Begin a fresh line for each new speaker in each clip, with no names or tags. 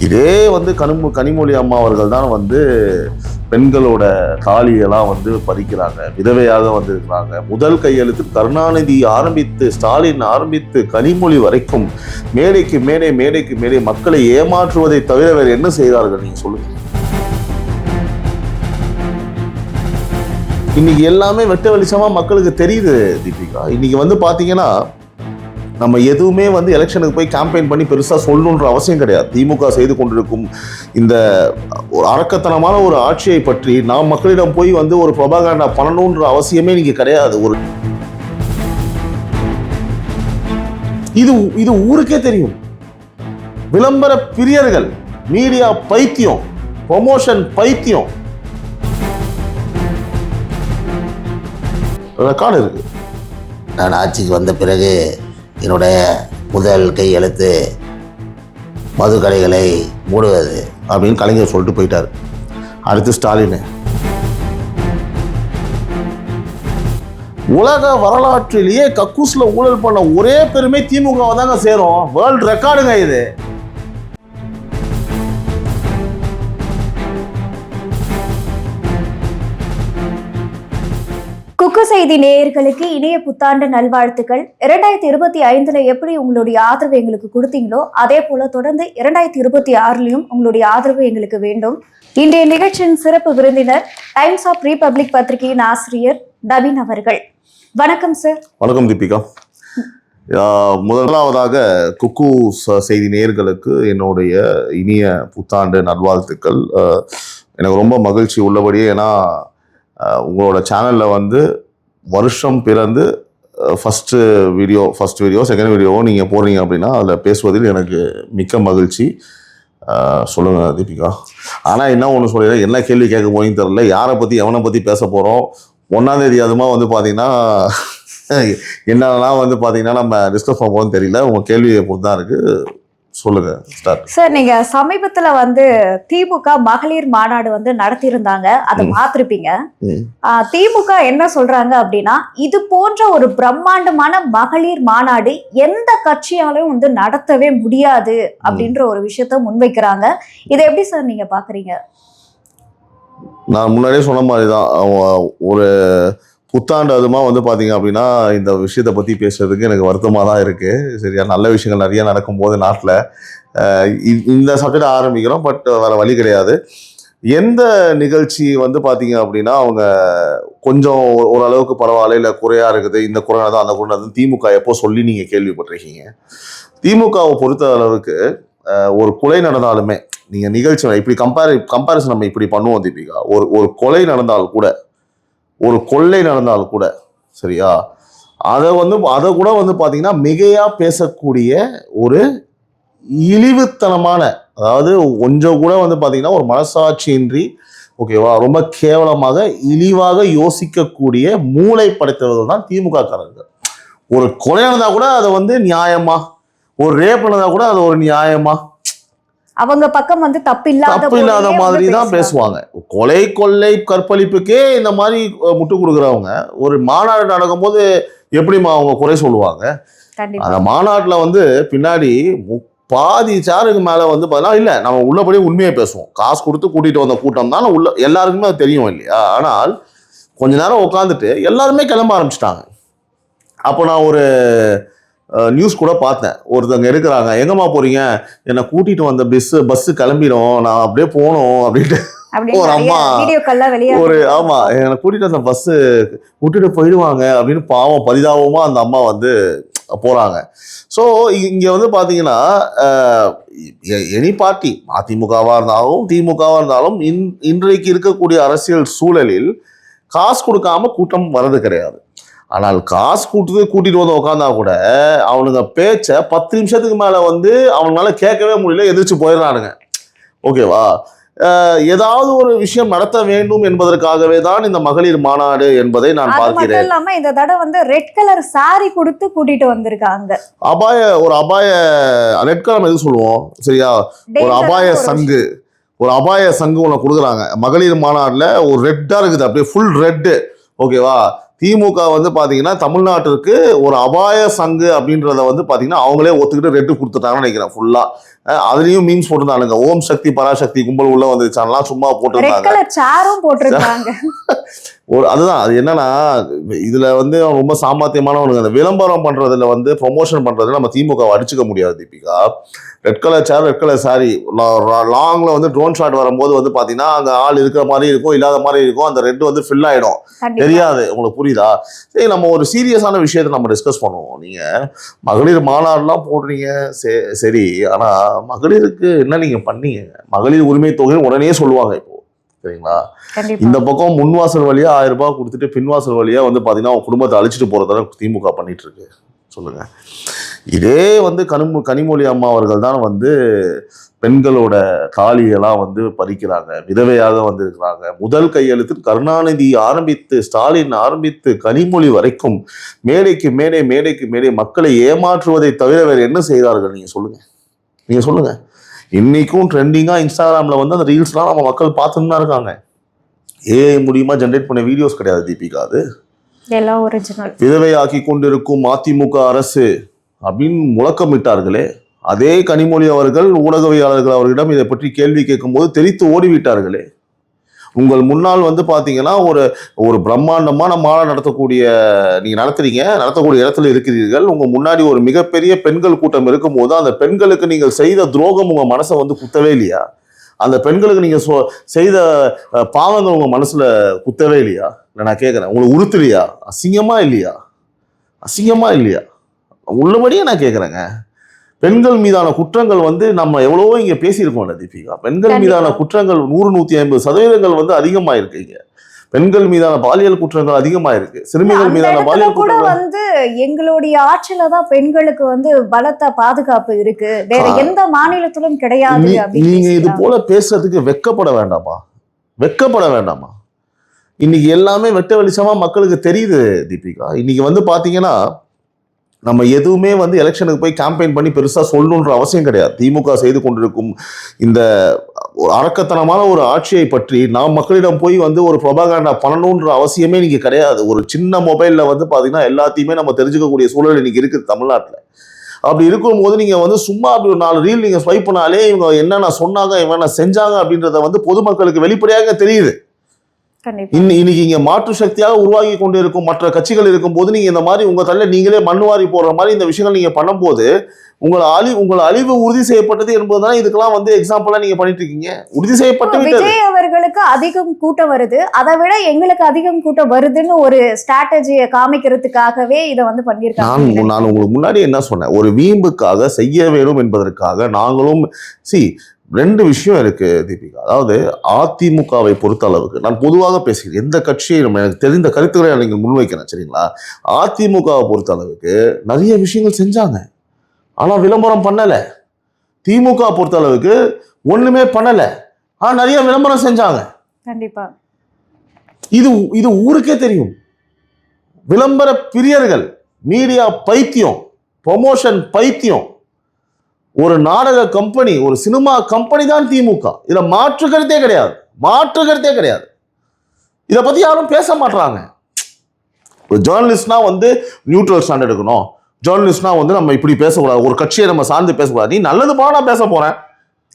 இதே வந்து கனிமொழி அம்மா அவர்கள் தான் வந்து பெண்களோட தாலியெல்லாம் வந்து பறிக்கிறாங்க, விதவையாக வந்து இருக்கிறாங்க. முதல் கையெழுத்து கருணாநிதி ஆரம்பித்து, ஸ்டாலின் ஆரம்பித்து, கனிமொழி வரைக்கும் மேடைக்கு மேடை மக்களை ஏமாற்றுவதை தவிர வேறு என்ன செய்கிறார்கள் நீங்க சொல்லுங்க. இன்னைக்கு எல்லாமே வெட்ட வெளிச்சமா மக்களுக்கு தெரியுது தீபிகா. இன்னைக்கு வந்து பாத்தீங்கன்னா நம்ம எதுவுமே வந்து எலெக்ஷனுக்கு போய் கேம்பெயின் பண்ணி பெருசா சொல்லணுன்ற அவசியம் கிடையாது. திமுக செய்து கொண்டிருக்கும் இந்த ஒரு அரக்கத்தனமான ஒரு ஆட்சியை பற்றி நாம் மக்களிடம் போய் வந்து ஒரு ப்ரொபகண்டா பண்ணணுன்ற அவசியமே நீங்க கிடையாது. ஒரு இது ஊருக்கே தெரியும். விளம்பர பிரியர்கள், மீடியா பைத்தியம், ப்ரொமோஷன் பைத்தியம், ரெக்கார்டு இருக்கு.
நான் ஆட்சிக்கு வந்த பிறகு என்னுடைய முதல் கையெழுத்து மதுக்கடைகளை மூடுவது
அப்படின்னு கலைஞர் சொல்லிட்டு போயிட்டார். அடுத்து ஸ்டாலின், உலக வரலாற்றிலேயே கக்கூஸ்ல ஊழல் பண்ண ஒரே பெருமை திமுக தாங்க சேரும். வேர்ல்ட் ரெக்கார்டுங்க இது.
குக்கு செய்தி நேயர்களுக்கு இனிய புத்தாண்டு நல்வாழ்த்துக்கள். 2025 எப்படி உங்களுடைய ஆதரவு எங்களுக்கு கொடுத்தீங்களோ அதே போல தொடர்ந்து 2026 உங்களுடைய ஆதரவு எங்களுக்கு வேண்டும். இன்றைய நிகழ்ச்சியின் சிறப்பு விருந்தினர் டைம்ஸ் ஆஃப் ரிபப்ளிக் பத்திரிகையின் ஆசிரியர் நவீன் அவர்கள். வணக்கம் சார்.
வணக்கம் தீபிகா. முதலாவதாக குக்கு செய்தி நேயர்களுக்கு என்னுடைய இனிய புத்தாண்டு நல்வாழ்த்துக்கள். எனக்கு ரொம்ப மகிழ்ச்சி உள்ளபடியே, ஏன்னா உங்களோட சேனலில் வந்து வருஷம் பிறந்து ஃபஸ்ட் வீடியோ செகண்ட் வீடியோவும் நீங்கள் போடுறீங்க அப்படின்னா அதில் பேசுவதில் எனக்கு மிக்க மகிழ்ச்சி. சொல்லுங்கள் தீபிகா. ஆனால் என்ன ஒன்று சொல்லிடுறேன், என்ன கேள்வி கேட்க போயின்னு தெரில, யாரை பற்றி எவனை பற்றி பேச போகிறோம். 1ஆம் தேதி அதுமா வந்து பார்த்தீங்கன்னா என்னென்னலாம் வந்து பார்த்தீங்கன்னா நம்ம டிஸ்கஸ் பண்ண போகிறோம்னு தெரியல. உங்கள் கேள்வியை பொறுத்து தான் இருக்குது. சொல்லுங்க
சார். நீங்க சமீபத்துல வந்து திமுக மகளிர் மாநாடு வந்து நடத்தியிருந்தாங்க, அதை பார்த்திருப்பீங்க. திமுக என்ன சொல்றாங்க அப்படின்னா, இது போன்ற ஒரு பிரம்மாண்டமான மகளிர் மாநாடு எந்த கட்சியாலும் வந்து நடத்தவே முடியாது அப்படின்ற ஒரு விஷயத்த முன்வைக்கிறாங்க. இதை எப்படி சார் நீங்க பாக்குறீங்க?
நான் முன்னாடியே சொன்ன மாதிரிதான், ஒரு புத்தாண்டு அதுமா வந்து பார்த்தீங்க அப்படின்னா இந்த விஷயத்தை பற்றி பேசுறதுக்கு எனக்கு வருத்தமாக தான் இருக்குது. சரியா, நல்ல விஷயங்கள் நிறைய நடக்கும்போது நாட்டில் இந்த சப்ஜெக்ட் ஆரம்பிக்கிறோம். பட் வேறு வழி கிடையாது. எந்த நிகழ்ச்சி வந்து பார்த்தீங்க அப்படின்னா அவங்க கொஞ்சம் ஓரளவுக்கு பரவாயில்ல, இல்லை குறையாக இருக்குது, இந்த குறை தான் அந்த குறை தான் திமுக எப்போ சொல்லி நீங்கள் கேள்விப்பட்டிருக்கீங்க. திமுகவை பொறுத்த அளவுக்கு ஒரு கொலை நடந்தாலுமே நீங்கள் நிகழ்ச்சி இப்படி கம்பேரிசன் நம்ம இப்படி பண்ணுவோம் தீபிகா. ஒரு கொலை நடந்தால் கூட, ஒரு கொள்ளை நடந்தால் கூட, சரியா, அதை கூட வந்து பார்த்தீங்கன்னா மிகையாக பேசக்கூடிய ஒரு இழிவுத்தனமான, அதாவது கொஞ்சம் கூட வந்து பார்த்தீங்கன்னா ஒரு மனசாட்சியின்றி, ஓகேவா, ரொம்ப கேவலமாக இழிவாக யோசிக்கக்கூடிய மூளை படைத்தவர்கள் தான் திமுக காரர்கள். ஒரு கொலை நடந்தால் கூட அதை வந்து நியாயமா, ஒரு ரேப் நடந்தால் கூட அது ஒரு நியாயமா,
அவங்க பக்கம் வந்து தப்பில்லாத
மாதிரி தான் பேசுவாங்க. கொலை கொள்ளை கற்பழிப்புக்கே இந்த மாதிரி முட்டு கொடுக்குறவங்க ஒரு மாநாடு நடக்கும் போது எப்படிமா அவங்க குறை சொல்லுவாங்க? அந்த மாநாட்டில் வந்து பின்னாடி பாதி சாருக்கு மேலே வந்து பார்த்தீங்கன்னா இல்லை, நம்ம உள்ளபடி உண்மையை பேசுவோம். காசு கொடுத்து கூட்டிகிட்டு வந்த கூட்டம் தான் உள்ள எல்லாருக்குமே அது தெரியும் இல்லையா? ஆனால் கொஞ்ச நேரம் உட்காந்துட்டு எல்லாருமே கிளம்ப ஆரம்பிச்சிட்டாங்க. அப்போ நான் ஒரு நியூஸ் கூட பார்த்தேன். ஒருத்தவங்க இருக்கிறாங்க, எங்கம்மா போறீங்க, என்னை கூட்டிட்டு வந்த பஸ்ஸு கிளம்பிடும், நான் அப்படியே போகணும் அப்படின்ட்டு ஒரு அம்மா என்னை கூட்டிட்டு வந்த பஸ்ஸு விட்டுட்டு போயிடுவாங்க அப்படின்னு பாவம் பரிதாபமா அந்த அம்மா வந்து போறாங்க. ஸோ இங்க வந்து பாத்தீங்கன்னா எனி பார்ட்டி, அதிமுகவா இருந்தாலும் திமுகவா இருந்தாலும் இன்றைக்கு இருக்கக்கூடிய அரசியல் சூழலில் காசு கொடுக்காம கூட்டம் வர்றது கிடையாது. ஆனால் காசு கூட்டிட்டு வந்து உட்காந்தா கூட அவனுங்க பேச்ச 10 நிமிஷத்துக்கு மேல வந்து அவனால கேட்கவே முடியல, எதிர்த்து போயிடறானுங்க. ஓகேவா? ஏதாவது ஒரு விஷயம் நடத்த வேண்டும் என்பதற்காகவே தான் இந்த மகளிர் மாநாடு என்பதை நான் பார்க்கிறேன்.
இந்த தடவை வந்து ரெட் கலர் சாரி கொடுத்து கூட்டிட்டு வந்திருக்காங்க.
ஒரு அபாய ரெட் கலர் எது சொல்லுவோம், சரியா, ஒரு அபாய சங்கு ஒன்று கொடுக்குறாங்க மகளிர் மாநாடுல. ஒரு ரெட்டா இருக்குது, அப்படியே ஃபுல் ரெட்டு. ஓகேவா? திமுக வந்து பாத்தீங்கன்னா தமிழ்நாட்டிற்கு ஒரு அபாய சங்கு அப்படின்றத வந்து பாத்தீங்கன்னா அவங்களே ஒத்துக்கிட்டு ரெட்டு கொடுத்துட்டாங்கன்னு நினைக்கிறேன் ஃபுல்லா. அதுலயும் மீன்ஸ் போட்டிருந்தானுங்க, ஓம் சக்தி பராசக்தி கும்பல் உள்ள வந்துச்சான்லாம் சும்மா
போட்டிருந்தாங்க.
அதுதான் அது என்னன்னா, இதுல வந்து ரொம்ப சாமர்த்தியமானவனுங்க. அந்த விளம்பரம் பண்றதுல வந்து ப்ரொமோஷன் பண்றதுல நம்ம திமுக அடிச்சுக்க முடியாது Deepika. Red colour chair, red colour sari, லாங்ல வந்து ட்ரோன் ஷாட் வரும்போது வந்து பாத்தீங்கன்னா அங்க ஆள் இருக்கிற மாதிரி இருக்கும், இல்லாத மாதிரி இருக்கும். அந்த ரெட் வந்து ஃபில் ஆயிடும், தெரியாது. உங்களுக்கு புரியுதா? சரி, நம்ம ஒரு சீரியஸான விஷயத்தை நம்ம டிஸ்கஸ் பண்ணுவோம். நீங்க மகளிர் மாநாடுலாம் போடுறீங்க, சரி, ஆனா மகளிருக்கு என்ன நீங்க பண்ணீங்க? மகளிர் உரிமை தொகை உடனே சொல்லுவாங்க இப்போ, சரிங்களா? இந்த பக்கம் முன்வாசல் வழியா 1000 ரூபாய் கொடுத்துட்டு பின்வாசல் வழியா வந்து பாத்தீங்கன்னா அவங்க குடும்பத்தை அழிச்சிட்டு போறதால திமுக பண்ணிட்டு இருக்கு. சொல்லுங்க. இதே வந்து கனிமொழி அம்மா அவர்கள் தான் வந்து பெண்களோட தாலியெல்லாம் வந்து பறிக்கிறாங்க, விதவையாக வந்து இருக்கிறாங்க. முதல் கையெழுத்து கருணாநிதி ஆரம்பித்து, ஸ்டாலின் ஆரம்பித்து, கனிமொழி வரைக்கும் மேடைக்கு மேடை, மேடைக்கு மேடை மக்களை ஏமாற்றுவதை தவிர வேற என்ன செய்கிறார்கள்? நீங்க சொல்லுங்க, நீங்க சொல்லுங்க. இன்னைக்கும் ட்ரெண்டிங்கா இன்ஸ்டாகிராம்ல வந்து அந்த ரீல்ஸ்லாம் நம்ம மக்கள் பார்த்துன்னு தான் இருக்காங்க. ஏஐ மூலியமா ஜென்ரேட் பண்ண வீடியோஸ் கிடையாது தீபிகா, அது
எல்லாம் ஒரிஜினல்.
விதவையாக்கி கொண்டிருக்கும் அதிமுக அரசு அப்படின்னு முழக்கமிட்டார்களே, அதே கனிமொழி அவர்கள் ஊடகவியாளர்கள் அவர்களிடம் இதை பற்றி கேள்வி கேட்கும் போது தெரித்து ஓடிவிட்டார்களே. உங்கள் முன்னால் வந்து பாத்தீங்கன்னா ஒரு பிரம்மாண்டமான மாநாடு நீங்க நடத்தக்கூடிய இடத்துல இருக்கிறீர்கள். உங்க முன்னாடி ஒரு மிகப்பெரிய பெண்கள் கூட்டம் இருக்கும் போது அந்த பெண்களுக்கு நீங்கள் செய்த துரோகம் உங்க மனசை வந்து குத்தவே இல்லையா? அந்த பெண்களுக்கு நீங்க செய்த பாவங்கள் உங்க மனசுல குத்தவே இல்லையா? நான் கேட்கிறேன், உங்களுக்கு உறுத்துலையா? அசிங்கமா இல்லையா? அசிங்கமா இல்லையா? உள்ளபடியே நான் கேட்கிறேங்க. பெண்கள் மீதான குற்றங்கள் வந்து நம்ம எவ்வளவோ இங்க பேசியிருக்கோம்ல தீபிகா. பெண்கள் மீதான குற்றங்கள் 100-150% வந்து அதிகமாயிருக்கு. இங்க பெண்கள் மீதான பாலியல் குற்றங்கள் அதிகமாயிருக்கு. சிறுமிகள் மீதான பாலியல் குற்றங்கள்
வந்து எங்களுடைய ஆட்சியில தான் பெண்களுக்கு வந்து பலத்த பாதுகாப்பு இருக்கு, வேற எந்த மாநிலத்திலும் கிடையாது.
நீங்க இது போல பேசுறதுக்கு வெட்கப்பட வேண்டாமா? வெட்கப்பட வேண்டாமா? இன்னைக்கு எல்லாமே வெட்ட வெளிச்சமா மக்களுக்கு தெரியுது தீபிகா. இன்னைக்கு வந்து பாத்தீங்கன்னா நம்ம எதுவுமே வந்து எலெக்ஷனுக்கு போய் கேம்பெயின் பண்ணி பெருசா சொல்லணுன்ற அவசியம் கிடையாது. திமுக செய்து கொண்டிருக்கும் இந்த அரக்கத்தனமான ஒரு ஆட்சியை பற்றி நாம் மக்களிடம் போய் வந்து ஒரு ப்ரொபகண்டா பண்ணணுன்ற அவசியமே இன்னைக்கு கிடையாது. ஒரு சின்ன மொபைல்ல வந்து பாத்தீங்கன்னா எல்லாத்தையுமே நம்ம தெரிஞ்சுக்கக்கூடிய சூழல் இன்னைக்கு இருக்குது தமிழ்நாட்டில். அப்படி இருக்கும்போது நீங்க வந்து சும்மா அப்படி ஒரு 4 ரீல் நீங்க ஸ்வைப் பண்ணாலே இவங்க என்னென்ன சொன்னாங்க, என்னென்ன செஞ்சாங்க அப்படின்றத வந்து பொதுமக்களுக்கு வெளிப்படையாக தெரியுது. இன்னைக்கு இங்க மாற்று சக்தியாக உருவாகி கொண்டு இருக்கும் மற்ற கட்சிகள் இருக்கும் போது நீங்க இந்த மாதிரி உங்க தள்ள நீங்களே மண்ணுவாரி போடுற மாதிரி இந்த விஷயங்கள் நீங்க பண்ணும்போது உங்கள் அழிவு உறுதி செய்யப்பட்டது என்பதுதான் இதுக்கெல்லாம் வந்து எக்ஸாம்பிளா நீங்க பண்ணிட்டு இருக்கீங்க. உறுதி செய்யப்பட்டு
விஜய் அவர்களுக்கு அதிகம் கூட்டம் வருது, அதை விட எங்களுக்கு அதிகம் கூட்டம் வருதுன்னு ஒரு ஸ்ட்ராட்டஜியை காமிக்கிறதுக்காகவே இதை வந்து பண்ணிருக்காங்க.
நான் உங்களுக்கு முன்னாடி என்ன சொன்னேன், ஒரு வீம்புக்காக செய்ய வேணும் என்பதற்காக நாங்களும் 2 விஷயம் இருக்கு தீபிகா. அதாவது அதிமுகவை பொறுத்த அளவுக்கு நான் பொதுவாக பேசுகிறேன், எந்த கட்சியை எனக்கு தெரிந்த கருத்துக்களை நீங்கள் முன்வைக்கிறேன், சரிங்களா? அதிமுகவை பொறுத்த அளவுக்கு நிறைய விஷயங்கள் செஞ்சாங்க, ஆனா விளம்பரம் பண்ணல. திமுக பொறுத்த அளவுக்கு ஒண்ணுமே பண்ணல, ஆனா நிறைய விளம்பரம் செஞ்சாங்க.
கண்டிப்பா
இது ஊருக்கே தெரியும். விளம்பர பிரியர்கள், மீடியா பைத்தியம், ப்ரொமோஷன் பைத்தியம். ஒரு நாடக கம்பெனி, ஒரு சினிமா கம்பெனி தான் திமுக. இதுல மாற்று கருத்தே கிடையாது. இதை பத்தி யாரும் பேச மாட்டாங்க. ஒரு ஜேர்னலிஸ்ட்னா வந்து நியூட்ரல் ஸ்டாண்ட் எடுக்கணும், ஜேர்னலிஸ்ட்னா வந்து நம்ம இப்படி பேசக்கூடாது, ஒரு கட்சியை நம்ம சார்ந்து பேசக்கூடாது. நீ நல்லது போனா நான் பேச போறேன்.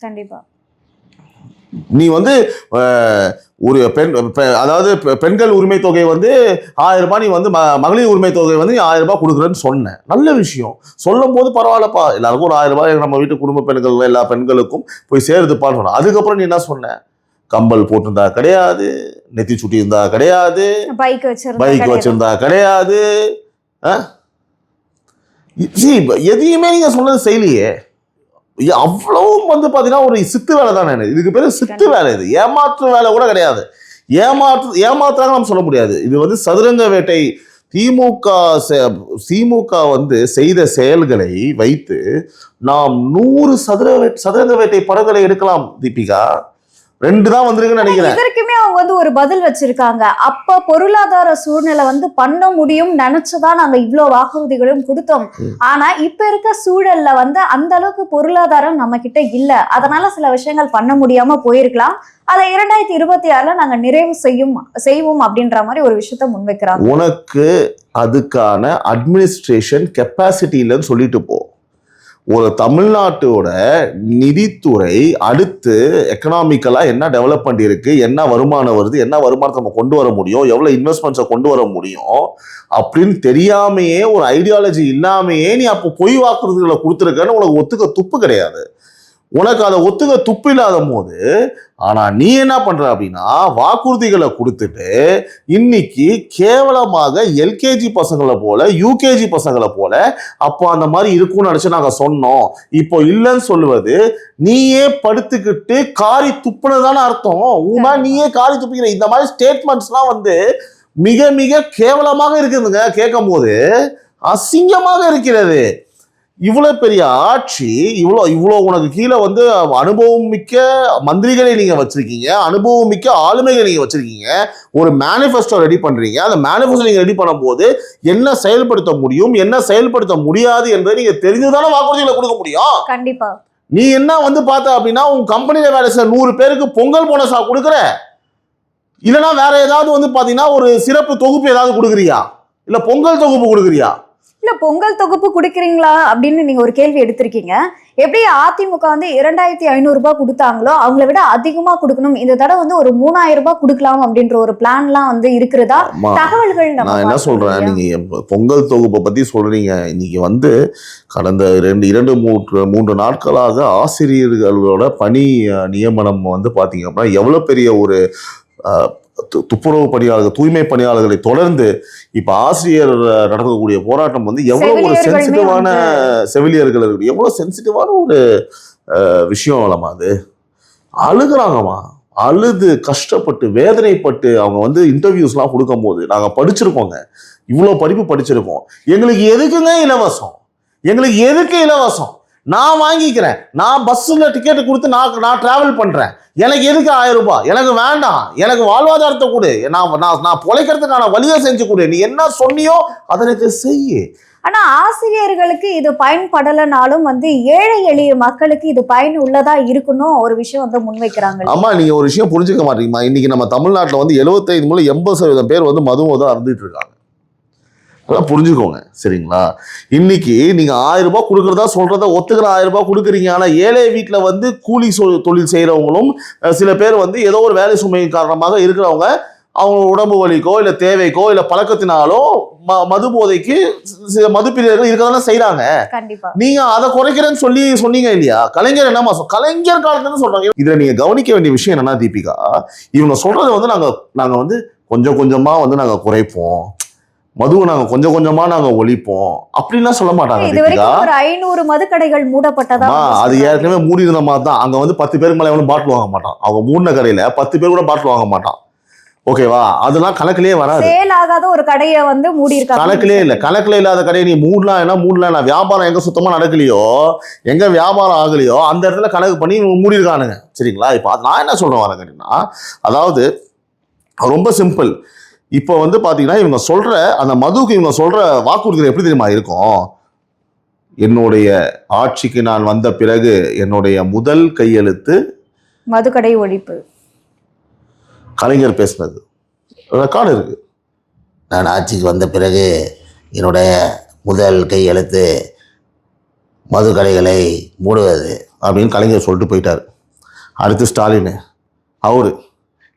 கண்டிப்பா
நீ வந்து ஒரு அதாவது பெண்கள் உரிமை தொகை வந்து 1000 ரூபாய், நீ வந்து மகளிர் உரிமை தொகை வந்து 1000 ரூபாய் கொடுக்குறேன்னு சொன்னேன். நல்ல விஷயம். சொல்லும் போது பரவாயில்லப்பா, எல்லாருக்கும் ஒரு 1000 ரூபாய் நம்ம வீட்டு குடும்ப பெண்கள் எல்லா பெண்களுக்கும் போய் சேருதுப்பான்னு சொன்ன. அதுக்கப்புறம் நீ என்ன சொன்ன? கம்பல் போட்டிருந்தா கிடையாது, நெத்தி சுட்டி இருந்தா கிடையாது, பைக் வச்சிருந்தா கிடையாது. எதையுமே நீங்க சொன்னது செய்யலையே. அவ்வளவும் வந்து பாத்தீங்கன்னா ஒரு சித்து வேலை தானே. இதுக்கு பேரு சித்து வேலை. இது ஏமாற்று வேலை கூட கிடையாது. ஏமாற்றாக நம்ம சொல்ல முடியாது. இது வந்து சதுரங்க வேட்டை. திமுக வந்து செய்த செயல்களை வைத்து நாம் 100 சதுரங்க வேட்டை படங்களை எடுக்கலாம் தீபிகா. 2 தான் வந்திருக்குன்னு நினைக்கிறேன்.
இதற்குமே அவங்க வந்து ஒரு பதில் வச்சிருக்காங்க. அப்ப பொருளாதார சூழ்நிலை வந்து பண்ண முடியும் நினைச்சுதான் நாங்க இவ்வளவு வாக்குறுதிகளும் கொடுத்தோம். ஆனா இப்ப இருக்க சூழல்ல வந்து அந்த அளவுக்கு பொருளாதாரம் நம்ம கிட்ட இல்ல, அதனால சில விஷயங்கள் பண்ண முடியாம போயிருக்கலாம். அதை 2026ல நாங்க நிறைவு செய்வோம் அப்படின்ற மாதிரி ஒரு விஷயத்த முன்வைக்கிறாங்க.
உனக்கு அதுக்கான அட்மினிஸ்ட்ரேஷன் கெப்பாசிட்டி இல்லைன்னு சொல்லிட்டு போ. ஒரு தமிழ்நாட்டோட நிதித்துறை அடுத்து எக்கனாமிக்கலா என்ன டெவலப்மெண்ட் இருக்கு, என்ன வருமானம் வருது, என்ன வருமானத்தை நம்ம கொண்டு வர முடியும், எவ்வளவு இன்வெஸ்ட்மெண்ட்ஸை கொண்டு வர முடியும் அப்படின்னு தெரியாமையே, ஒரு ஐடியாலஜி இல்லாமையே நீ அப்போ பொய் வாக்குறுதிகளை கொடுத்துருக்கன்னு உனக்கு ஒத்துக்க துப்பு கிடையாது. உனக்கு அதை ஒத்துக்க துப்பு இல்லாத போது ஆனா நீ என்ன பண்ற அப்படின்னா வாக்குறுதிகளை கொடுத்துட்டு இன்னைக்கு கேவலமாக எல்கேஜி பசங்களை போல யூகேஜி பசங்களை போல அப்போ அந்த மாதிரி இருக்கும்னு நினைச்சு நாங்க சொன்னோம், இப்போ இல்லைன்னு சொல்லுவது நீயே படுத்துக்கிட்டு காரி துப்புனதான அர்த்தம். உமா நீயே காரி துப்பிக்கிற இந்த மாதிரி ஸ்டேட்மெண்ட்ஸ்லாம் வந்து மிக மிக கேவலமாக இருக்குதுங்க. கேட்கும் போது அசிங்கமாக இருக்கிறது. இவ்வளவு பெரிய ஆட்சி, இவ்வளோ உனக்கு கீழே வந்து அனுபவம் மிக்க மந்திரிகளை நீங்க வச்சிருக்கீங்க, அனுபவம் மிக்க ஆளுமைகளை நீங்க வச்சிருக்கீங்க, ஒரு மேனிஃபெஸ்டோ ரெடி பண்றீங்க. அந்த மேனிஃபெஸ்டோ நீங்க ரெடி பண்ணும் போது என்ன செயல்படுத்த முடியும், என்ன செயல்படுத்த முடியாது என்பதை நீங்க தெரிஞ்சுதானே வாக்குறுதிகளை கொடுக்க முடியும்.
கண்டிப்பா.
நீ என்ன வந்து பார்த்த அப்படின்னா உன் கம்பெனியில வேலை செய்ய 100 பேருக்கு பொங்கல் போனஸா கொடுக்குற, இல்லைன்னா வேற ஏதாவது வந்து பாத்தீங்கன்னா ஒரு சிறப்பு தொகுப்பு ஏதாவது கொடுக்குறியா, இல்ல பொங்கல் தொகுப்பு கொடுக்குறியா?
இல்ல பொங்கல் தொகுப்பு குடுக்குறீங்களா அப்படின்னு நீங்க ஒரு கேள்வி எடுத்திருக்கீங்க. எப்படி அதிமுக வந்து 2500 ரூபாய் கொடுத்தாங்களோ அவங்கள விட அதிகமா கொடுக்கணும், இந்த தடவை வந்து ஒரு 3000 ரூபாய் கொடுக்கலாம் அப்படின்ற ஒரு பிளான்லாம் வந்து இருக்கிறதா தகவல்கள்.
நான் என்ன சொல்றேன், நீங்க பொங்கல் தொகுப்பை பத்தி சொல்றீங்க. இன்னைக்கு வந்து கடந்த 2-3 நாட்களாக ஆசிரியர்களோட பணி நியமனம் வந்து பாத்தீங்க அப்படின்னா எவ்வளவு பெரிய ஒரு துப்புரவு பணியாளர்கள், தூய்மை பணியாளர்களை தொடர்ந்து இப்ப ஆசிரியர் நடக்கக்கூடிய போராட்டம் வந்து எவ்வளவு ஒரு சென்சிட்டிவான செவிலியர்கள் எவ்வளவு சென்சிட்டிவான ஒரு விஷயம் இல்லமா. அது அழுகுறாங்கம்மா, அழுது கஷ்டப்பட்டு வேதனைப்பட்டு அவங்க வந்து இன்டர்வியூஸ்லாம் கொடுக்கும் போது நாங்க படிச்சிருக்கோங்க, இவ்வளவு படிப்பு படிச்சிருக்கோம், எங்களுக்கு எதுக்குங்க இலவசம், எங்களுக்கு எதுக்கு இலவசம், நான் வாங்கிக்கிறேன், நான் பஸ்ஸில் டிக்கெட்டு கொடுத்து நான் டிராவல் பண்றேன், எனக்கு எதுக்கு 1000 ரூபாய், எனக்கு வேண்டாம், எனக்கு வாழ்வாதாரத்தை கொடு, நான் பொழைக்கிறதுக்கான வழியை செஞ்சு கொடு, நீ என்ன சொன்னியோ அதற்கு செய்ய.
ஆனா ஆசிரியர்களுக்கு இது பயன்படலைனாலும் வந்து ஏழை எளிய மக்களுக்கு இது பயன் உள்ளதா இருக்கணும் ஒரு விஷயம் வந்து முன்வைக்கிறாங்க.
ஆமா, நீங்க ஒரு விஷயம் புரிஞ்சுக்க மாட்டீங்கம்மா. இன்னைக்கு நம்ம தமிழ்நாட்டில் வந்து 75 முதல் 80% பேர் வந்து மதுவும் அருந்திட்டு இருக்காங்க. அதான் புரிஞ்சுக்கோங்க, சரிங்களா? இன்னைக்கு நீங்க 1000 ரூபாய் கொடுக்கறதா சொல்றத ஒத்துக்கிற 1000 ரூபாய் கொடுக்குறீங்க. ஆனா ஏழை வீட்டுல வந்து கூலி தொழில் செய்யறவங்களும் சில பேர் வந்து ஏதோ ஒரு வேலை சுமை காரணமாக இருக்கிறவங்க அவங்க உடம்பு வலிக்கோ இல்ல தேவைக்கோ இல்ல பழக்கத்தினாலோ மது போதைக்கு மது பிரியர்கள் இருக்கதானே செய்யறாங்க. நீங்க அதை குறைக்கிறேன்னு சொன்னீங்க இல்லையா? கலைஞர் என்ன மாசம் கலைஞர் காலத்துல சொல்றாங்க. இதுல நீங்க கவனிக்க வேண்டிய விஷயம் என்னன்னா தீபிகா, இவங்க சொல்றதை வந்து நாங்க வந்து கொஞ்சம் கொஞ்சமா வந்து நாங்க குறைப்போம், மதுவை நாங்க கொஞ்சம் கொஞ்சமா நாங்க ஒழிப்போம் அப்படின்லாம் சொல்ல மாட்டாங்க.
500 மதுக்கடைகள் மூடப்பட்டதா?
அது ஏற்கனவே மூடி இருந்த மாதிரி தான். அங்க வந்து 10 பேருக்கு மேல எவனும் பாட்டில் வாங்க மாட்டான். அவங்க மூடின கடையில 10 பேர் கூட பாட்டில் வாங்க மாட்டான். ஓகேவா? அதெல்லாம் கணக்கிலேயே வராது.
சேல் ஆகாத ஒரு கடையை வந்து மூடி இருக்காங்க.
கணக்கிலே இல்ல, கணக்குல இல்லாத கடையை நீ மூடலாம். வியாபாரம் எங்க சுத்தமா நடக்கலையோ, எங்க வியாபாரம் ஆகலையோ அந்த இடத்துல கணக்கு பண்ணி மூடி இருக்கானுங்க. சரிங்களா? இப்ப நான் என்ன சொல்றேன் வரேன் கேட்டீங்கன்னா, அதாவது ரொம்ப சிம்பிள். இப்போ வந்து பாத்தீங்கன்னா இவங்க சொல்ற அந்த மதுவுக்கு இவங்க சொல்ற வாக்குறுதிகள் எப்படி தெரியுமா இருக்கும்? என்னுடைய ஆட்சிக்கு நான் வந்த பிறகு என்னுடைய முதல் கையெழுத்து
மதுக்கடை ஒழிப்பு.
கலைஞர் பேசினது ரெக்கார்டு இருக்கு.
நான் ஆட்சிக்கு வந்த பிறகு என்னுடைய முதல் கையெழுத்து மதுக்கடைகளை மூடுவது
அப்படின்னு கலைஞர் சொல்லிட்டு போயிட்டாரு. அடுத்து ஸ்டாலின் அவரு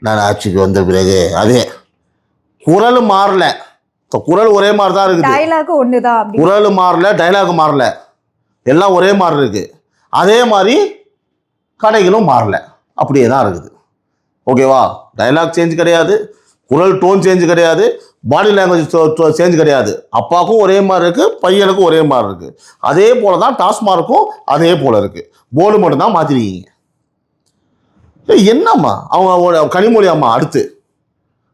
நான் ஆட்சிக்கு வந்த பிறகு அதே
குரல் மாறல, குரல் ஒரே மாதிரி தான் இருக்குது,
டயலாக் ஒண்ணுதான்,
குரல் மாறல, டயலாக் மாறல, எல்லாம் ஒரே மாதிரி இருக்கு. அதே மாதிரி கடைகளும் மாறல, அப்படியே தான் இருக்குது. ஓகேவா? டயலாக் சேஞ்ச் கிடையாது, குரல் டோன் சேஞ்ச் கிடையாது, பாடி லாங்குவேஜ் சேஞ்ச் கிடையாது. அப்பாவுக்கும் ஒரே மாதிரி இருக்கு, பையனுக்கும் ஒரே மாதிரி இருக்கு. அதே போல தான் டாஸ்மார்க்கும் அதே போல இருக்கு. போர்டு மட்டும் தான் மாத்திருக்கீங்க. என்னம்மா அவங்க கனிமொழி அம்மா அடுத்து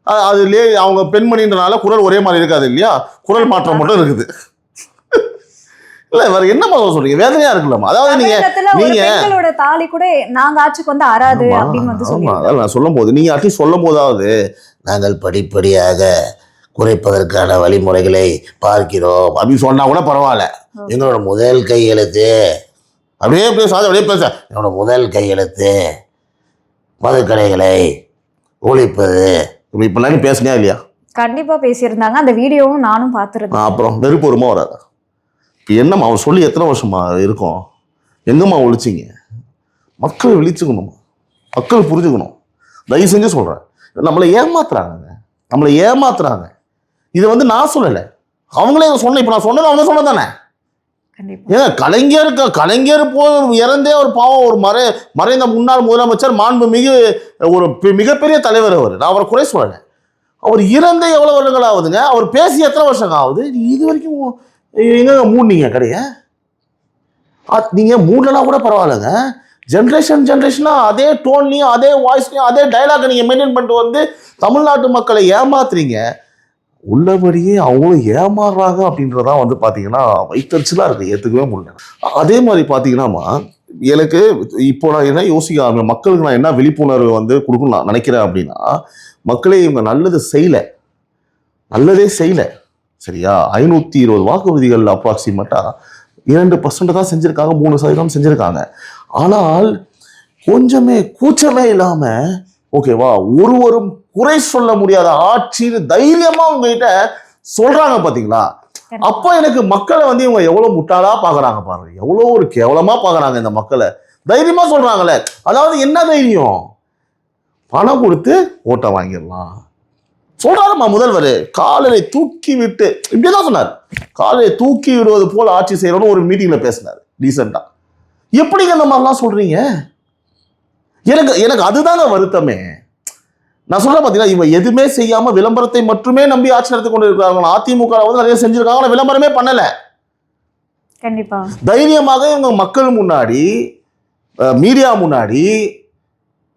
அதுலேயே அவங்க பெண்மணின்றனால குரல் ஒரே மாதிரி இருக்காது இல்லையா? குரல் மாற்றம் மட்டும் இருக்குது. இல்ல வேற என்னமா சொல்றீங்க? வேதனையா இருக்குல்லம்மா. அதாவது
பெண்களோட தாலி கூட நாங்க ஆட்சிக்கு வந்து அறாது அப்படின்னு வந்து சொல்லிருக்காங்க.
அதான் நான் சொல்லும் போது நீங்க அட்லீஸ்ட் சொல்லும் போதாவது
நாங்கள் படிப்படியாக குறைப்பதற்கான வழிமுறைகளை பார்க்கிறோம்
அப்படின்னு சொன்னா கூட பரவாயில்ல.
எங்களோட முதல் கையெழுத்து
அப்படியே பேசாத, அப்படியே பேச.
என்னோட முதல் கையெழுத்து மதுக்கடைகளை ஒழிப்பது.
இப்ப பேசுனியா இல்லையா?
கண்டிப்பா பேசியிருந்தாங்க. அந்த வீடியோவும் நானும் பார்த்துருந்தேன்.
அப்புறம் வெறுப்பு வருமா வராதா? இப்போ என்னம்மா அவன் சொல்லி எத்தனை வருஷமா இருக்கும்? எங்கம்மா ஒழிச்சிங்க? மக்கள் விழிச்சுக்கணும், மக்கள் புரிஞ்சுக்கணும். தயவு செஞ்சு சொல்கிறேன், நம்மளை ஏமாத்துறாங்க. இதை வந்து நான் சொல்லலை, அவங்களே சொன்னேன். இப்போ நான் சொன்னது அவங்க சொன்னதானே. ஏங்க கலைஞர் போய் இறந்தே ஒரு பாவம், ஒரு மறைந்த முன்னாள் முதலமைச்சர், மாண்புமிகு ஒரு மிகப்பெரிய தலைவர் அவர். நான் அவரை குறை சொல்லலை. அவர் இறந்தே எவ்வளோ வருடங்கள் ஆகுதுங்க? அவர் பேசி எத்தனை வருஷங்க ஆகுது? இது வரைக்கும் எங்க மூடுனீங்க கடையை? நீங்க மூடலாம் கூட பரவாயில்லைங்க. ஜென்ரேஷனா அதே டோன்லையும் அதே வாய்ஸ்லையும் அதே டைலாக் நீங்க மெயின்டைன் பண்ணிட்டு வந்து தமிழ்நாட்டு மக்களை ஏமாத்துறீங்க. உள்ளபடியே அவங்களும் ஏமாறுறாங்க அப்படின்றதான் வந்து பாத்தீங்கன்னா வைத்தறிச்சலா இருக்கு, ஏத்துக்கவே முடியல. அதே மாதிரி பாத்தீங்கன்னா எனக்கு இப்போ நான் என்ன யோசிக்க, மக்களுக்கு நான் என்ன விழிப்புணர்வு வந்து கொடுக்கணும் நான் நினைக்கிறேன் அப்படின்னா, மக்களே இவங்க நல்லதே செய்யல சரியா? 520 வாக்குறுதிகள் அப்ராக்சிமேட்டா 2% தான் செஞ்சிருக்காங்க, 3% செஞ்சிருக்காங்க. ஆனால் கொஞ்சமே கூச்சமே இல்லாம ஓகேவா, ஒருவரும் குறை சொல்ல முடியாத ஆட்சின்னு தைரியமா உங்ககிட்ட சொல்றாங்க பாத்தீங்களா? அப்போ எனக்கு மக்களை வந்து இவங்க எவ்வளவு முட்டாளா பாக்குறாங்க பாருங்க, எவ்வளவு ஒரு கேவலமா பாக்குறாங்க இந்த மக்களை. தைரியமா சொல்றாங்களே, அதாவது என்ன தைரியம்? பணம் கொடுத்து ஓட்டை வாங்கிடலாம் சொல்றாருமா முதல்வர். காலரை தூக்கி விட்டு இப்படிதான் சொன்னார், காலரை தூக்கி விடுவது போல ஆட்சி செய்யணும்னு ஒரு மீட்டிங்ல பேசினார் டீசெண்டா. எப்படிங்க இந்த மாதிரிலாம் சொல்றீங்க? எனக்கு அதுதாங்க வருத்தமே. நான் சொல்றேன் பாத்தீங்கன்னா, இவங்க எதுவுமே செய்யாம விளம்பரத்தை மட்டுமே நம்பி ஆட்சி நடத்தி கொண்டு இருக்கிறாங்க. அதிமுக வந்து நிறைய செஞ்சிருக்காங்க, விளம்பரமே பண்ணல.
கண்டிப்பா
தைரியமாக இவங்க மக்கள் முன்னாடி, மீடியா முன்னாடி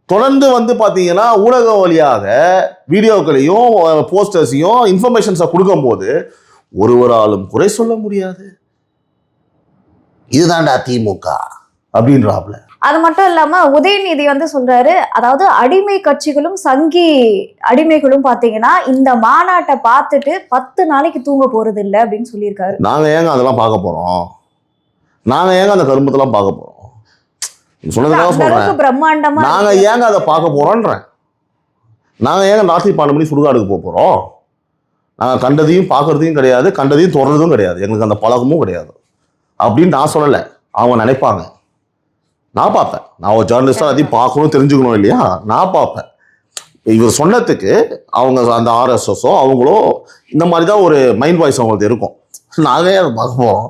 தொடர்ந்து வந்து பாத்தீங்கன்னா ஊடக வழியாக வீடியோக்களையும் போஸ்டர்ஸையும் இன்ஃபர்மேஷன்ஸை கொடுக்கும் போது ஒருவராலும் குறை சொல்ல முடியாது.
இதுதான்டா திமுக
அப்படின்றாப்ல.
அது மட்டும் இல்லாம உதயநிதி வந்து சொல்றாரு, அதாவது அடிமை கட்சிகளும் சங்கி அடிமைகளும் பாத்தீங்கன்னா இந்த மாநாட்டை பார்த்துட்டு 10 நாளைக்கு தூங்க போறது இல்லை அப்படின்னு சொல்லியிருக்காரு.
நாங்க ஏங்க அதெல்லாம் பார்க்க போறோம்? நாங்க ஏங்க அந்த கருமத்தெல்லாம் பார்க்க போறோம்? சொன்னதுக்காக சொல்றேன்,
பிரம்மாண்டமா
நாங்க ஏங்க அதை பார்க்க போறோம்ன்றேன். நாங்க ஏங்க நார்த்தி 12 மணி சுடுகாடுக்கு போறோம்? நாங்க கண்டதையும் பார்க்கறதையும் கிடையாது, கண்டதையும் தொடர்றதும் கிடையாது, எங்களுக்கு அந்த பழக்கமும் கிடையாது அப்படின்னு நான் சொல்லலை. அவங்க நினைப்பாங்க, நான் பார்ப்பேன். நான் ஒரு ஜேர்னலிஸ்டாக அதையும் பார்க்கணும், தெரிஞ்சுக்கணும் இல்லையா? நான் பார்ப்பேன். இவர் சொன்னதுக்கு அவங்க அந்த ஆர்எஸ்எஸோ அவங்களோ இந்த மாதிரி தான் ஒரு மைண்ட் வாய்ஸ் அவங்களுக்கு இருக்கும். நாங்களே அதை பார்க்க போகிறோம்,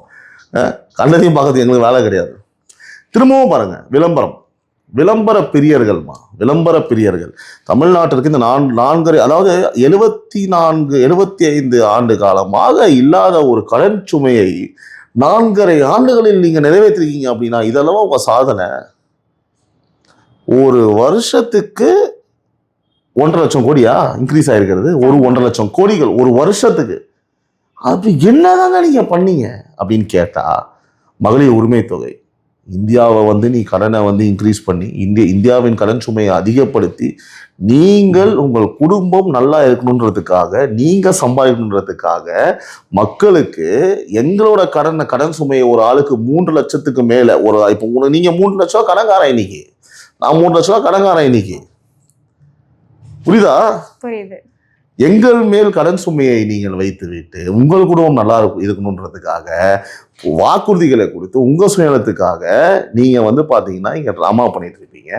கண்டதையும் பார்க்கறது எங்களுக்கு வேலை கிடையாது. திரும்பவும் பாருங்க, விளம்பர பிரியர்கள் தமிழ்நாட்டிற்கு இந்த 4 அதாவது 75 ஆண்டு காலமாக இல்லாத ஒரு கடன் சுமையை 4.5 ஆண்டுகளில் நீங்க நிறைவேற்றிருக்கீங்க அப்படின்னா இதெல்லாம் உங்க சாதனை. ஒரு வருஷத்துக்கு 1.5 லட்சம் கோடியா இன்க்ரீஸ் ஆயிருக்கிறது? 1.5 லட்சம் கோடிகள் ஒரு வருஷத்துக்கு. அப்படி என்னதாங்க நீங்க பண்ணீங்க அப்படின்னு கேட்டா, மகளிர் உரிமை தொகை, இந்தியாவை வந்து நீ கடனை வந்து இன்க்ரீஸ் பண்ணி இந்தியாவின் கடன் சுமையை அதிகப்படுத்தி நீங்கள் உங்கள் குடும்பம் நல்லா இருக்கணுன்றதுக்காக, நீங்க சம்பாதிக்கணுன்றதுக்காக மக்களுக்கு எங்களோட கடன் சுமையை ஒரு ஆளுக்கு 3 லட்சத்துக்கு மேல ஒரு, இப்போ நீங்க 3 லட்சம் கடன்காரன் இன்னைக்கு, நான் 3 லட்சம் கடன்காரன் இன்னைக்கு, புரியுதா?
புரியுது.
எங்கள் மேல் கடன் சுமையை நீங்கள் வைத்து விட்டு உங்கள் குடும்பம் நல்லா இருக்கணுன்றதுக்காக வாக்குறுதிகளை கொடுத்து உங்க சுயநலத்துக்காக நீங்க வந்து பாத்தீங்கன்னா இங்க டிராமா பண்ணிட்டு இருப்பீங்க.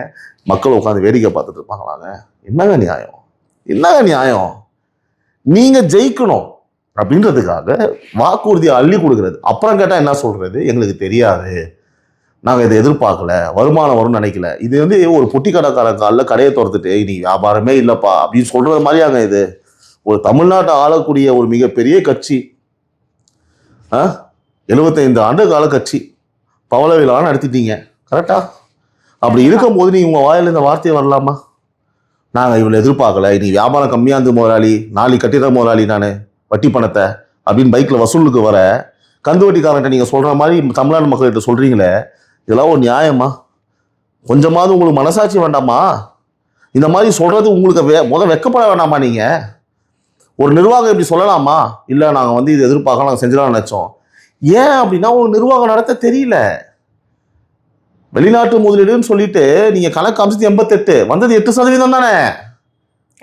மக்கள் உட்காந்து வேடிக்கை பார்த்துட்டு இருப்பாங்களாங்க. என்னங்க நியாயம்? நீங்க ஜெயிக்கணும் அப்படின்றதுக்காக வாக்குறுதியை அள்ளி கொடுக்கறது, அப்புறம் கேட்டா என்ன சொல்றது, எங்களுக்கு தெரியாது, நாங்க இதை எதிர்பார்க்கல, வருமானம் வரும்னு நினைக்கல. இது வந்து ஒரு பொட்டி கடைக்காரன் காலில் கடையை திறந்துட்டு இன்னைக்கு வியாபாரமே இல்லப்பா அப்படின்னு சொல்றது மாதிரியாங்க இது? ஒரு தமிழ்நாட்டை ஆளக்கூடிய ஒரு மிகப்பெரிய கட்சி, 75 ஆண்டு கால கட்சி, பவள விழா நடத்திட்டீங்க, கரெக்டா? அப்படி இருக்கும்போது நீங்க உங்க வாயில இந்த வார்த்தையை வரலாமா? நாங்க இவ்வளவு எதிர்பார்க்கல, இன்னைக்கு வியாபாரம் கம்மியா இருந்து முதலாளி, நாளைக்கு கட்டிட முதலாளி நானு வட்டி பணத்தை அப்படின்னு பைக்ல வசூலுக்கு வர கந்துவட்டிக்காரன்ட்ட நீங்க சொல்ற மாதிரி தமிழ்நாடு மக்கள்கிட்ட சொல்றீங்களே, இதெல்லாம் ஒரு நியாயமா? கொஞ்சமாவது உங்களுக்கு மனசாட்சி வேண்டாமா? இந்த மாதிரி சொல்றது உங்களுக்கு வெக்கப்பட வேண்டாமா? நீங்க ஒரு நிர்வாகம் இப்படி சொல்லலாமா? இல்லை நாங்கள் வந்து இது எதிர்பார்க்க நாங்கள் செஞ்சிடலாம் நினைச்சோம். ஏன் அப்படின்னா உங்களுக்கு நிர்வாகம் நடத்த தெரியல. வெளிநாட்டு முதலீடுன்னு சொல்லிட்டு நீங்க கணக்கு அம்சத்து 88 வந்தது 8% தானே.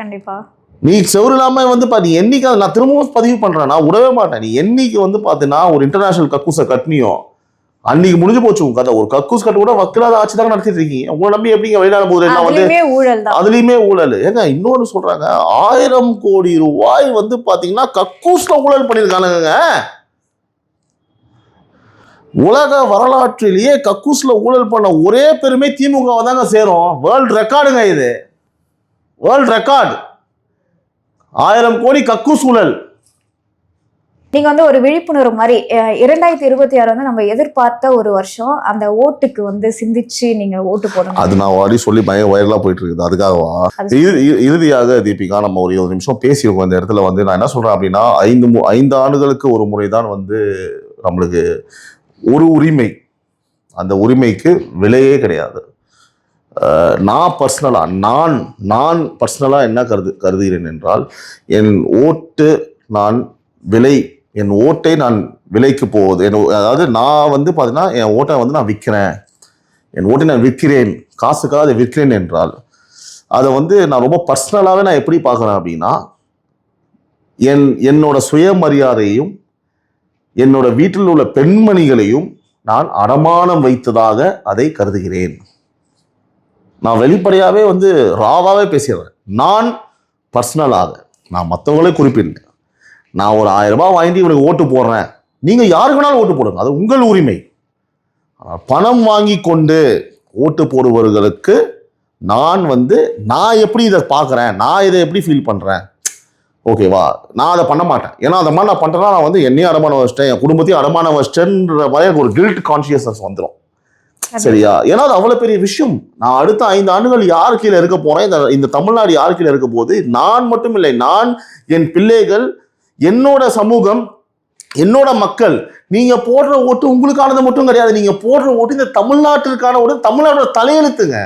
கண்டிப்பா
நீ செவரு இல்லாம வந்து நீ என்னைக்கு நான் திரும்பவும் பதிவு பண்றேன், நான் விடவே மாட்டேன். நீ என்னைக்கு வந்து பாத்தீங்கன்னா ஒரு இன்டர்நேஷனல் கக்கூஸை கட்டினியோ அன்னைக்கு முடிஞ்சு போச்சு உங்க கதை. ஒரு கக்கூஸ் கட்டு கூட வக்கிலாத ஆட்சி தான் நடத்திட்டு இருக்கீங்க. உங்களை நம்பி எப்படிங்க வெளிநாடு முதலீடு வந்து அதுலயுமே ஊழல். ஏங்க இன்னொன்னு சொல்றாங்க, 1000 கோடி ரூபாய் வந்து பாத்தீங்கன்னா கக்கூஸ்ல ஊழல் பண்ணிருக்கானுங்க. உலக வரலாற்றிலேயே கக்கூஸ்ல ஊழல் பண்ண ஒரே பெருமை திமுக தாங்க சேரும். வேர்ல்ட் ரெக்கார்டுங்க இது, வேர்ல்ட் ரெக்கார்டு. 1000 கோடி கக்கூஸ் ஊழல்.
நீங்க வந்து ஒரு விழிப்புணர்வு மாதிரி 2026 வந்து நம்ம எதிர்பார்த்த ஒரு வருஷம், அந்த ஓட்டுக்கு வந்து சிந்திச்சு நீங்க ஓட்டு போடணும்.
அது நான் வாடி சொல்லி வைரலா போயிட்டு இருக்குது. அதுக்காகவா இறுதியாக தீபிகா நம்ம ஒரு 20 நிமிஷம் பேசியிருக்கோம் இந்த இடத்துல. வந்து நான் என்ன சொல்றேன் அப்படின்னா 5 ஆண்டுகளுக்கு ஒரு முறை தான் வந்து நம்மளுக்கு ஒரு உரிமை, அந்த உரிமைக்கு விலையே கிடையாது. நான் பர்சனலா என்ன கருதுகிறேன் என்றால், என் ஓட்டை நான் விலைக்கு போகுது. அதாவது நான் வந்து பார்த்தீங்கன்னா என் ஓட்டை வந்து நான் விற்கிறேன், என் ஓட்டை நான் விற்கிறேன், காசுக்காக அதை விற்கிறேன் என்றால் அதை வந்து நான் ரொம்ப பர்சனலாகவே நான் எப்படி பார்க்குறேன் அப்படின்னா, என்னோட சுயமரியாதையும் என்னோட வீட்டில் உள்ள பெண்மணிகளையும் நான் அடமானம் வைத்ததாக அதை கருதுகிறேன். நான் வெளிப்படையாகவே வந்து ராவாகவே பேசிடுறேன். நான் பர்சனலாக, நான் மற்றவங்களே குறிப்பிடல. நான் ஒரு 1000 ரூபாய் வாங்கிட்டு இவனுக்கு ஓட்டு போடுறேன், நீங்கள் யாருக்கு வேணாலும் ஓட்டு போடுங்க, அது உங்கள் உரிமை. பணம் வாங்கி கொண்டு ஓட்டு போடுபவர்களுக்கு நான் எப்படி இதை பார்க்குறேன், நான் இதை எப்படி ஃபீல் பண்ணுறேன், ஓகேவா? நான் அதை பண்ண மாட்டேன். ஏன்னா அதை மாதிரி நான் பண்ணுறேன்னா நான் வந்து என்னையும் அடமானம் வச்சிட்டேன், என் குடும்பத்தையும் அடமானம் வச்சிட்டேன்ற மாதிரி எனக்கு ஒரு கில்ட் கான்சியஸ்னஸ் வந்துடும். சரியா? ஏன்னா அது அவ்வளவு பெரிய விஷயம். நான் அடுத்த 5 ஆண்டுகள் யார் கீழே இருக்க போறேன், இந்த தமிழ்நாடு யார் கீழே இருக்க போது, நான் மட்டும் இல்லை, நான், என் பிள்ளைகள், என்னோட சமூகம், என்னோட மக்கள். நீங்க போடுற ஓட்டு உங்களுக்கானது மட்டும் கிடையாது. நீங்க போடுற ஓட்டு இந்த தமிழ்நாட்டிற்கான ஓட்டு, தமிழ்நாட்டோட தலையெழுத்துங்க.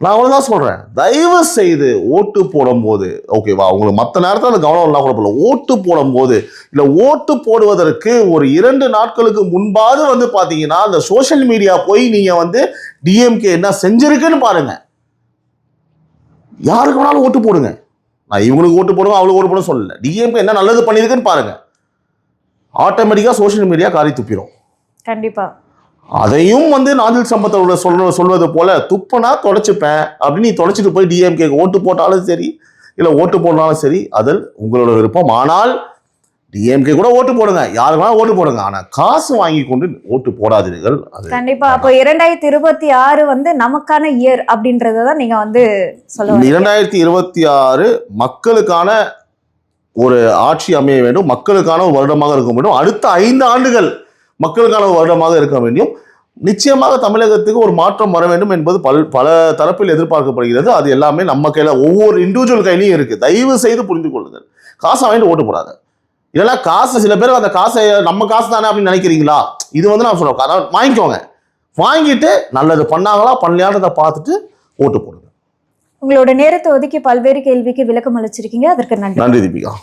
நான் அவ்வளவுதான் சொல்றேன். தயவு செய்து ஓட்டு போடும் போது, ஓகேவா, உங்களுக்கு மற்ற நேரத்தில் அந்த கவனம் எல்லாம் கூட போடல, ஓட்டு போடும் போது இல்லை ஓட்டு போடுவதற்கு ஒரு 2 நாட்களுக்கு முன்பாவது வந்து பாத்தீங்கன்னா அந்த சோசியல் மீடியா போய் நீங்க வந்து டிஎம்கே என்ன செஞ்சிருக்குன்னு பாருங்க. யாருக்கு வேணாலும் ஓட்டு போடுங்க. நான் இவங்களுக்கு ஓட்டு போடுங்க அவளுக்கு ஓட்டு போட சொல்லல. டிஎம்கே என்ன நல்லது பண்ணியிருக்குன்னு பாருங்க. ஆட்டோமேட்டிக்கா சோசியல் மீடியா காரி துப்பிடும்.
கண்டிப்பா.
அதையும் வந்து நாஞ்சில் சம்பத்தோட சொல்வது போல துப்புனா தொடச்சுப்பேன் அப்படின்னு நீ தொடச்சிட்டு போய் டிஎம்கே ஓட்டு போட்டாலும் சரி, இல்லை ஓட்டு போட்டாலும் சரி, அதில் உங்களோட விருப்பம். ஆனால் டிஎம்கே கூட ஓட்டு போடுங்க, யாருக்குனா ஓட்டு போடுங்க, ஆனா காசு வாங்கி கொண்டு ஓட்டு போடாதீர்கள்.
கண்டிப்பா. அப்போ 2026 வந்து நமக்கான இயர் அப்படின்றதான் நீங்க வந்து சொல்லுங்க.
2026 மக்களுக்கான ஒரு ஆட்சி அமைய வேண்டும், மக்களுக்கான ஒரு வருடமாக இருக்க வேண்டும். அடுத்த 5 ஆண்டுகள் மக்களுக்கான ஒரு வருடமாக இருக்க வேண்டும். நிச்சயமாக தமிழகத்துக்கு ஒரு மாற்றம் வர வேண்டும் என்பது பல தரப்பில் எதிர்பார்க்கப்படுகிறது. அது எல்லாமே நம்ம கையில, ஒவ்வொரு இண்டிவிஜுவல் கையிலையும் இருக்கு. தயவு செய்து புரிந்து கொள்ளுங்கள். காசை வாங்கிட்டு ஓட்டு போடாத. இல்லைன்னா காசை, சில பேர் அந்த காசை நம்ம காசு தானே அப்படின்னு நினைக்கிறீங்களா? இது வந்து நான் சொல்றேன், வாங்கிக்கோங்க. வாங்கிட்டு நல்லது பண்ணாங்களா பண்ணலையான்றதை பார்த்துட்டு ஓட்டு போடுங்க.
உங்களோட நேரத்தை ஒதுக்கி பல்வேறு கேள்விக்கு விளக்கம் அளிச்சிருக்கீங்க, அதற்கு நன்றி.
நன்றி தீபிகா.